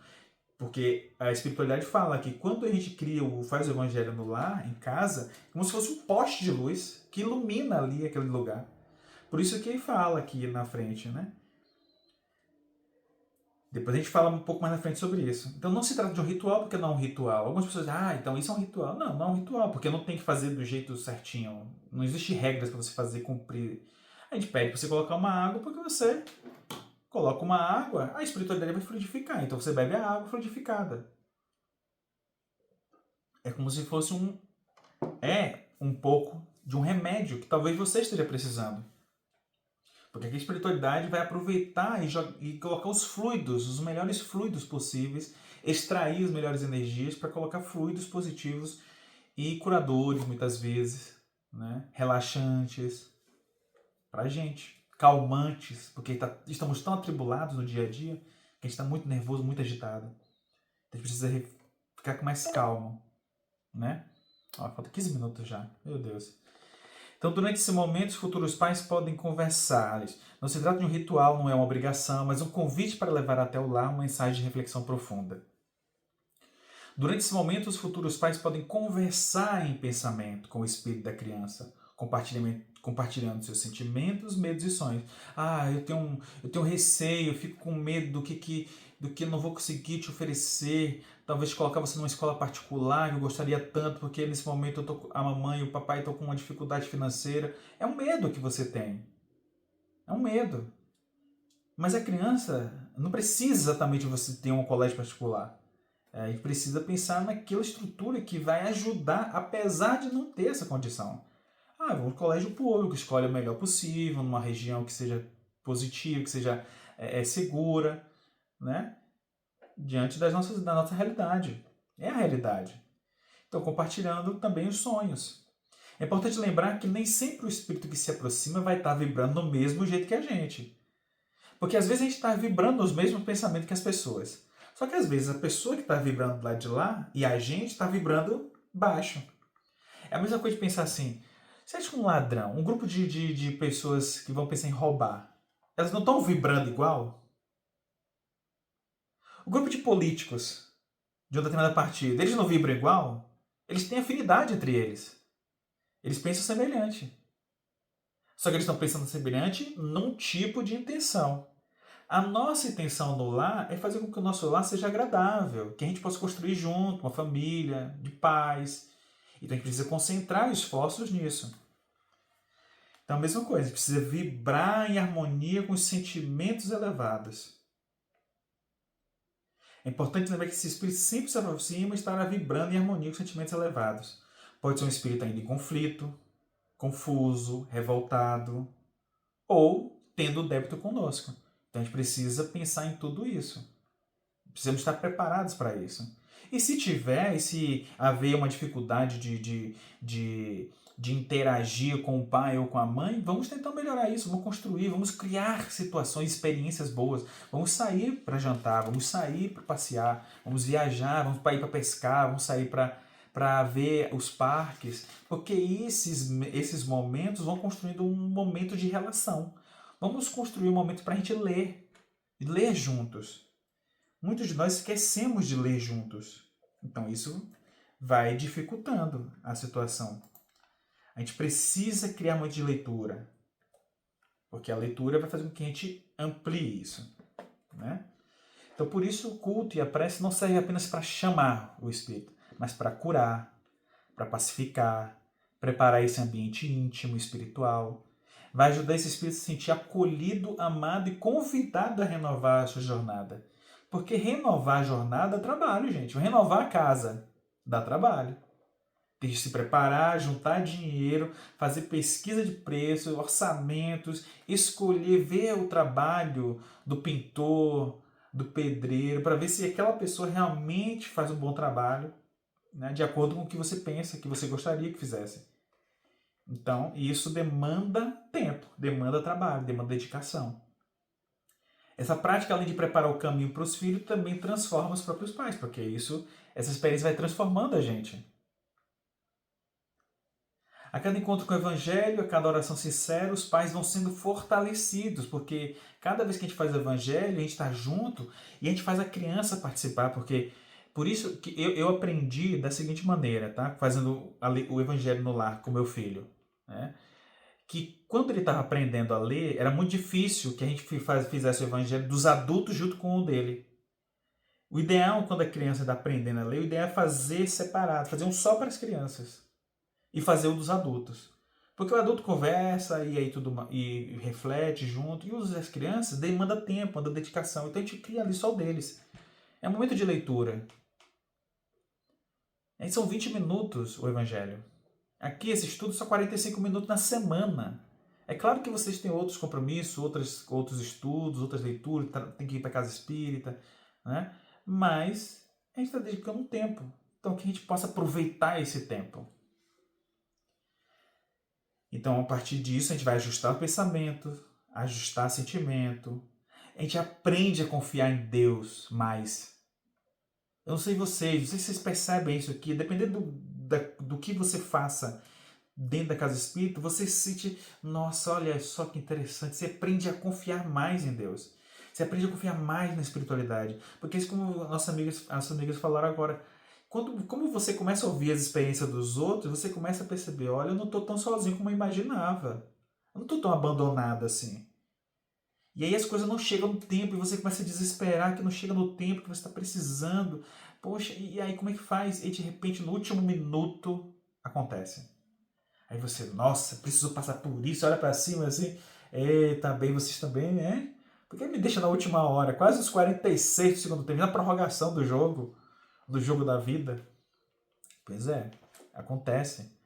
Porque a espiritualidade fala que quando a gente faz o evangelho no lar, em casa, é como se fosse um poste de luz que ilumina ali aquele lugar. Por isso que ele fala aqui na frente, né? Depois a gente fala um pouco mais na frente sobre isso. Então não se trata de um ritual porque não é um ritual. Algumas pessoas dizem, então isso é um ritual. Não, não é um ritual, porque não tem que fazer do jeito certinho. Não existe regras para você fazer cumprir. A gente pede para você colocar uma água porque você coloca uma água, a espiritualidade vai fluidificar. Então você bebe a água fluidificada. É como se fosse um pouco de um remédio que talvez você esteja precisando. Porque a espiritualidade vai aproveitar e colocar os fluidos, os melhores fluidos possíveis, extrair as melhores energias para colocar fluidos positivos e curadores, muitas vezes, né? Relaxantes para a gente, calmantes, porque estamos tão atribulados no dia a dia que a gente está muito nervoso, muito agitado. Então a gente precisa ficar mais calmo, né? Falta 15 minutos já, meu Deus. Então, durante esse momento, os futuros pais podem conversar. Não se trata de um ritual, não é uma obrigação, mas um convite para levar até o lar uma mensagem de reflexão profunda. Durante esse momento, os futuros pais podem conversar em pensamento com o espírito da criança, compartilhando seus sentimentos, medos e sonhos. Eu tenho receio, eu fico com medo do que eu não vou conseguir te oferecer. Talvez colocar você numa escola particular, que eu gostaria tanto, porque nesse momento a mamãe e o papai estão com uma dificuldade financeira. É um medo que você tem. É um medo. Mas a criança não precisa exatamente você ter um colégio particular. A gente precisa pensar naquela estrutura que vai ajudar, apesar de não ter essa condição. Vamos no colégio público, escolhe o melhor possível, numa região que seja positiva, que seja segura, né? Diante da nossa realidade. É a realidade. Então, compartilhando também os sonhos. É importante lembrar que nem sempre o espírito que se aproxima vai estar vibrando no mesmo jeito que a gente. Porque às vezes a gente está vibrando nos mesmos pensamentos que as pessoas. Só que às vezes a pessoa que está vibrando do lado de lá e a gente está vibrando baixo. É a mesma coisa de pensar assim, você acha que um ladrão, um grupo de pessoas que vão pensar em roubar, elas não estão vibrando igual? O grupo de políticos de uma determinada partida, eles não vibram igual? Eles têm afinidade entre eles. Eles pensam semelhante. Só que eles estão pensando semelhante num tipo de intenção. A nossa intenção no lar é fazer com que o nosso lar seja agradável, que a gente possa construir junto uma família de paz. Então a gente precisa concentrar esforços nisso. Então a mesma coisa, a gente precisa vibrar em harmonia com os sentimentos elevados. É importante lembrar que esse espírito sempre se aproxima e estará vibrando em harmonia com os sentimentos elevados. Pode ser um espírito ainda em conflito, confuso, revoltado, ou tendo débito conosco. Então a gente precisa pensar em tudo isso. Precisamos estar preparados para isso. E se haver uma dificuldade de interagir com o pai ou com a mãe, vamos tentar melhorar isso, vamos construir, vamos criar situações, experiências boas. Vamos sair para jantar, vamos sair para passear, vamos viajar, vamos ir para pescar, vamos sair para ver os parques, porque esses momentos vão construindo um momento de relação. Vamos construir um momento para a gente ler juntos. Muitos de nós esquecemos de ler juntos. Então isso vai dificultando a situação. A gente precisa criar muito de leitura, porque a leitura vai fazer com que a gente amplie isso, né? Então, por isso, o culto e a prece não servem apenas para chamar o espírito, mas para curar, para pacificar, preparar esse ambiente íntimo, espiritual. Vai ajudar esse espírito a se sentir acolhido, amado e convidado a renovar a sua jornada. Porque renovar a jornada dá trabalho, gente. Renovar a casa dá trabalho. Tem que se preparar, juntar dinheiro, fazer pesquisa de preço, orçamentos, escolher, ver o trabalho do pintor, do pedreiro, para ver se aquela pessoa realmente faz um bom trabalho, né, de acordo com o que você pensa, que você gostaria que fizesse. Então, isso demanda tempo, demanda trabalho, demanda dedicação. Essa prática, além de preparar o caminho para os filhos, também transforma os próprios pais, porque essa experiência vai transformando a gente. A cada encontro com o Evangelho, a cada oração sincera, os pais vão sendo fortalecidos, porque cada vez que a gente faz o Evangelho, a gente está junto e a gente faz a criança participar, porque por isso que eu aprendi da seguinte maneira, tá? Fazendo o Evangelho no lar com meu filho, né? Que quando ele estava aprendendo a ler, era muito difícil que a gente fizesse o Evangelho dos adultos junto com o dele. O ideal, quando a criança está aprendendo a ler, o ideal é fazer separado, fazer um só para as crianças e fazer o dos adultos. Porque o adulto conversa e aí e reflete junto, e as crianças demanda tempo, demanda dedicação. Então a gente cria ali só o deles. É um momento de leitura. Aí são 20 minutos o Evangelho. Aqui esse estudo só 45 minutos na semana. É claro que vocês têm outros compromissos, outros estudos, outras leituras, tem que ir para a casa espírita, né? Mas a gente está dedicando um tempo. Então que a gente possa aproveitar esse tempo. Então, a partir disso, a gente vai ajustar o pensamento, ajustar o sentimento. A gente aprende a confiar em Deus mais. Eu não sei se vocês percebem isso aqui. Dependendo do que você faça dentro da casa espírita, você se sente, nossa, olha só que interessante. Você aprende a confiar mais em Deus. Você aprende a confiar mais na espiritualidade. Porque isso, como nossas amigas falaram agora, como você começa a ouvir as experiências dos outros, você começa a perceber, olha, eu não estou tão sozinho como eu imaginava. Eu não estou tão abandonado assim. E aí as coisas não chegam no tempo e você começa a desesperar que não chega no tempo que você está precisando. Poxa, e aí como é que faz? E de repente, no último minuto, acontece. Aí você, nossa, preciso passar por isso, olha para cima assim. Tá bem, vocês também, né? Porque me deixa na última hora, quase os 46 do segundo tempo, na prorrogação do jogo da vida. Pois é, acontece.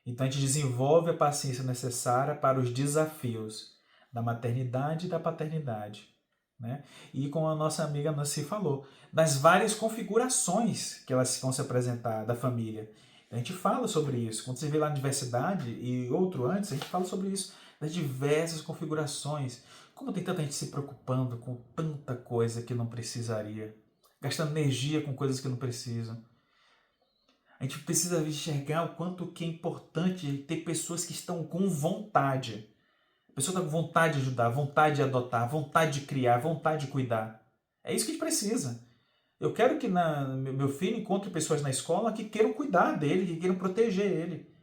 Então a gente desenvolve a paciência necessária para os desafios da maternidade e da paternidade, né? E como a nossa amiga Nancy falou, das várias configurações que elas vão se apresentar da família. A gente fala sobre isso. Quando você vê lá na diversidade e outro antes, a gente fala sobre isso, das diversas configurações. Como tem tanta gente se preocupando com tanta coisa que não precisaria, gastando energia com coisas que não precisam. A gente precisa enxergar o quanto que é importante ter pessoas que estão com vontade. A pessoa está com vontade de ajudar, vontade de adotar, vontade de criar, vontade de cuidar. É isso que a gente precisa. Eu quero que meu filho encontre pessoas na escola que queiram cuidar dele, que queiram proteger ele.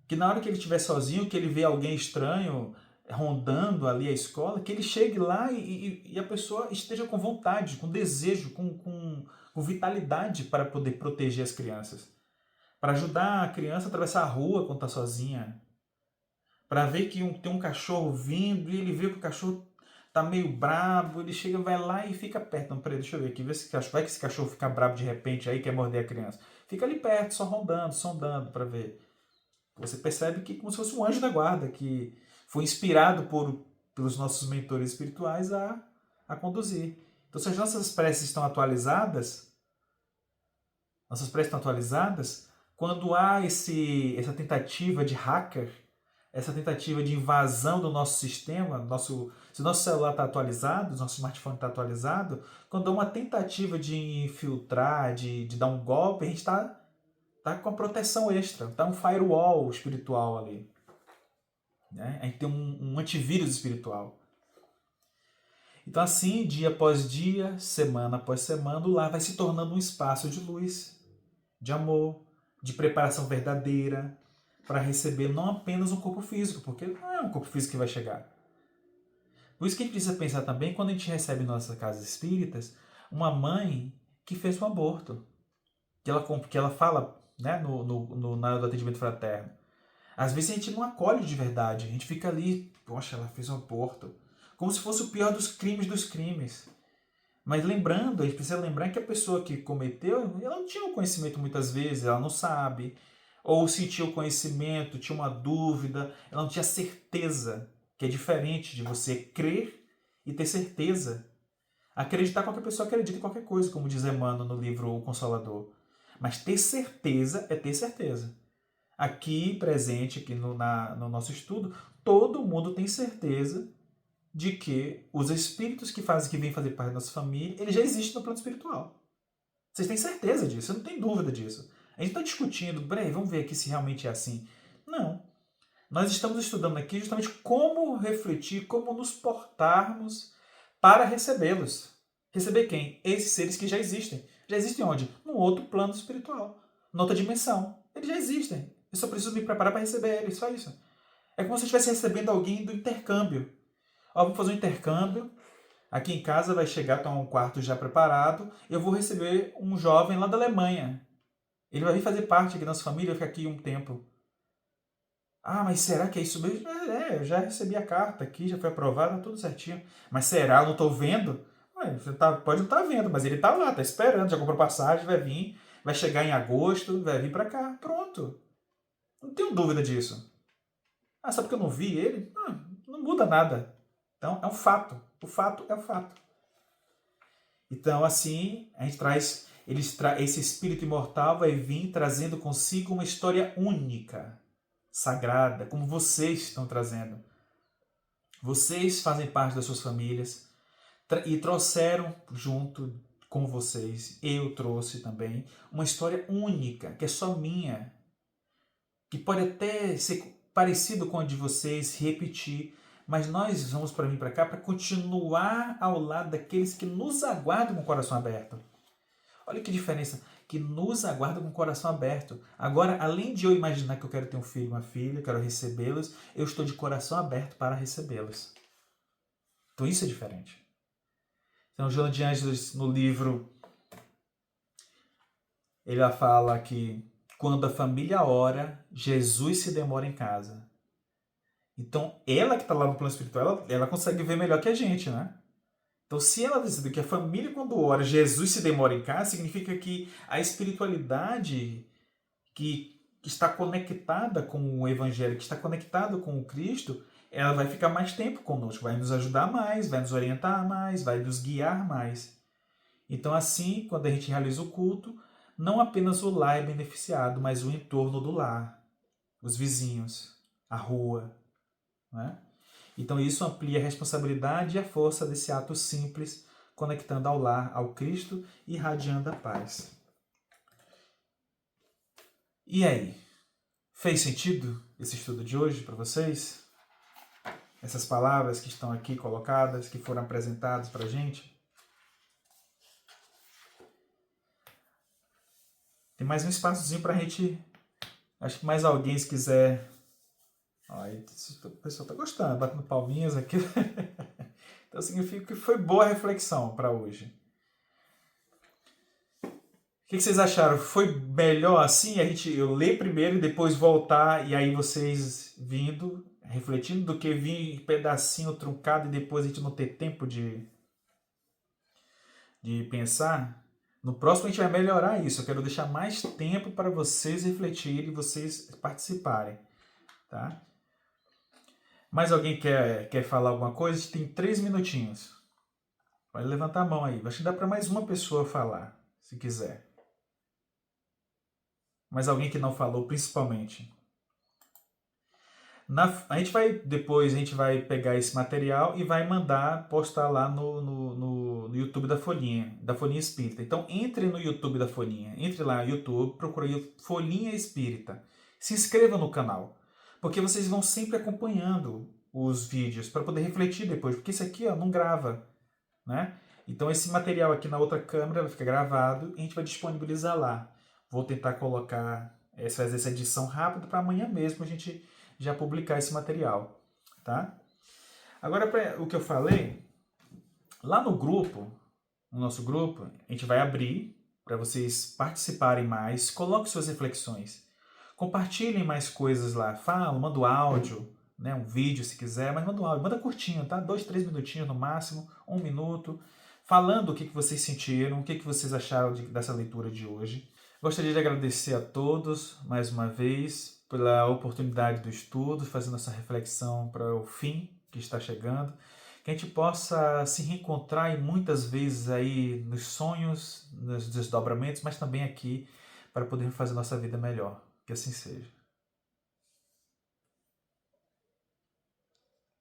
Que na hora que ele estiver sozinho, que ele vê alguém estranho rondando ali a escola, que ele chegue lá e a pessoa esteja com vontade, com desejo, com vitalidade para poder proteger as crianças. Para ajudar a criança a atravessar a rua quando está sozinha. Para ver que tem um cachorro vindo e ele vê que o cachorro está meio brabo, ele chega, vai lá e fica perto. Não, peraí, deixa eu ver aqui, vai que esse cachorro fica brabo de repente aí e quer morder a criança. Fica ali perto, só rondando, sondando para ver. Você percebe que é como se fosse um anjo da guarda, que foi inspirado pelos nossos mentores espirituais a conduzir. Então, se as nossas preces estão atualizadas, quando há essa tentativa de hacker, essa tentativa de invasão do nosso sistema, se o nosso celular está atualizado, o nosso smartphone está atualizado, quando há uma tentativa de infiltrar, de dar um golpe, a gente está com a proteção extra, está um firewall espiritual ali. Né? A gente tem um antivírus espiritual. Então assim, dia após dia, semana após semana, o lar vai se tornando um espaço de luz, de amor, de preparação verdadeira, para receber não apenas um corpo físico, porque não é um corpo físico que vai chegar. Por isso que a gente precisa pensar também, quando a gente recebe em nossas casas espíritas, uma mãe que fez um aborto. Que ela fala, né, na hora do atendimento fraterno. Às vezes a gente não acolhe de verdade. A gente fica ali, poxa, ela fez um aborto. Como se fosse o pior dos crimes. Mas lembrando, a gente precisa lembrar que a pessoa que cometeu, ela não tinha o conhecimento muitas vezes, ela não sabe. Ou se tinha o conhecimento, tinha uma dúvida, ela não tinha certeza, que é diferente de você crer e ter certeza. Acreditar, qualquer pessoa acredita em qualquer coisa, como diz Emmanuel no livro O Consolador. Mas ter certeza é ter certeza. Aqui, presente, aqui no nosso estudo, todo mundo tem certeza de que os espíritos que vêm fazer parte da nossa família, eles já existem no plano espiritual. Vocês têm certeza disso, você não tem dúvida disso. A gente está discutindo, vamos ver aqui se realmente é assim. Não. Nós estamos estudando aqui justamente como refletir, como nos portarmos para recebê-los. Receber quem? Esses seres que já existem. Já existem onde? Num outro plano espiritual. Noutra dimensão. Eles já existem. Eu só preciso me preparar para receber eles, só isso. É como se eu estivesse recebendo alguém do intercâmbio. Ó, vamos fazer um intercâmbio. Aqui em casa vai chegar, tá um quarto já preparado. Eu vou receber um jovem lá da Alemanha. Ele vai vir fazer parte aqui da nossa família, ficar aqui um tempo. Ah, mas será que é isso mesmo? Eu já recebi a carta aqui, já foi aprovada, tudo certinho. Mas será? Eu não estou vendo? Ué, você pode não estar vendo, mas ele está lá, está esperando, já comprou passagem, vai vir, vai chegar em agosto, vai vir para cá. Pronto. Não tenho dúvida disso. Ah, só porque eu não vi ele? Não muda nada. Então, é um fato. O fato é o fato. Então, assim, a gente traz... Esse espírito imortal vai vir trazendo consigo uma história única, sagrada, como vocês estão trazendo. Vocês fazem parte das suas famílias e trouxeram junto com vocês, eu trouxe também, uma história única, que é só minha, que pode até ser parecido com a de vocês, repetir, mas nós vamos para vir para cá para continuar ao lado daqueles que nos aguardam com o coração aberto. Olha que diferença, que nos aguardam com o coração aberto. Agora, além de eu imaginar que eu quero ter um filho, uma filha, quero recebê-los, eu estou de coração aberto para recebê-los. Então isso é diferente. Então, Joana de Ângeles, no livro, ele fala que quando a família ora, Jesus se demora em casa. Então, ela que está lá no plano espiritual, ela consegue ver melhor que a gente, né? Então, se ela decide que a família, quando ora, Jesus se demora em casa, significa que a espiritualidade que está conectada com o Evangelho, que está conectada com o Cristo, ela vai ficar mais tempo conosco, vai nos ajudar mais, vai nos orientar mais, vai nos guiar mais. Então, assim, quando a gente realiza o culto, não apenas o lar é beneficiado, mas o entorno do lar, os vizinhos, a rua, né? Então isso amplia a responsabilidade e a força desse ato simples, conectando ao lar, ao Cristo e irradiando a paz. E aí? Fez sentido esse estudo de hoje para vocês? Essas palavras que estão aqui colocadas, que foram apresentadas para a gente? Tem mais um espaçozinho para a gente... Acho que mais alguém, se quiser... Aí, o pessoal está gostando, batendo palminhas aqui. Então significa que foi boa a reflexão para hoje. O que vocês acharam? Foi melhor assim? Eu ler primeiro e depois voltar, e aí vocês vindo, refletindo, do que vir pedacinho truncado e depois a gente não ter tempo de pensar? No próximo a gente vai melhorar isso. Eu quero deixar mais tempo para vocês refletirem e vocês participarem. Tá? Mais alguém quer falar alguma coisa? A gente tem 3 minutinhos. Pode levantar a mão aí. Acho que dá para mais uma pessoa falar, se quiser. Mais alguém que não falou, principalmente. A gente vai pegar esse material e vai postar lá no YouTube da Folhinha Espírita. Então, entre no YouTube da Folhinha. Entre lá no YouTube, procura Folhinha Espírita. Se inscreva no canal. Porque vocês vão sempre acompanhando os vídeos para poder refletir depois. Porque isso aqui não grava, né? Então esse material aqui na outra câmera vai ficar gravado e a gente vai disponibilizar lá. Vou tentar colocar fazer essa edição rápida para amanhã mesmo a gente já publicar esse material, tá? Agora, para o que eu falei, lá no grupo, no nosso grupo, a gente vai abrir para vocês participarem mais, coloquem suas reflexões, compartilhem mais coisas lá, falam, manda um áudio, né, um vídeo se quiser, mas manda um áudio, manda curtinho, tá? 2, 3 minutinhos no máximo, 1 minuto, falando o que vocês sentiram, o que vocês acharam dessa leitura de hoje. Gostaria de agradecer a todos, mais uma vez, pela oportunidade do estudo, fazendo essa reflexão para o fim que está chegando. Que a gente possa se reencontrar e muitas vezes aí nos sonhos, nos desdobramentos, mas também aqui para podermos fazer nossa vida melhor. Que assim seja.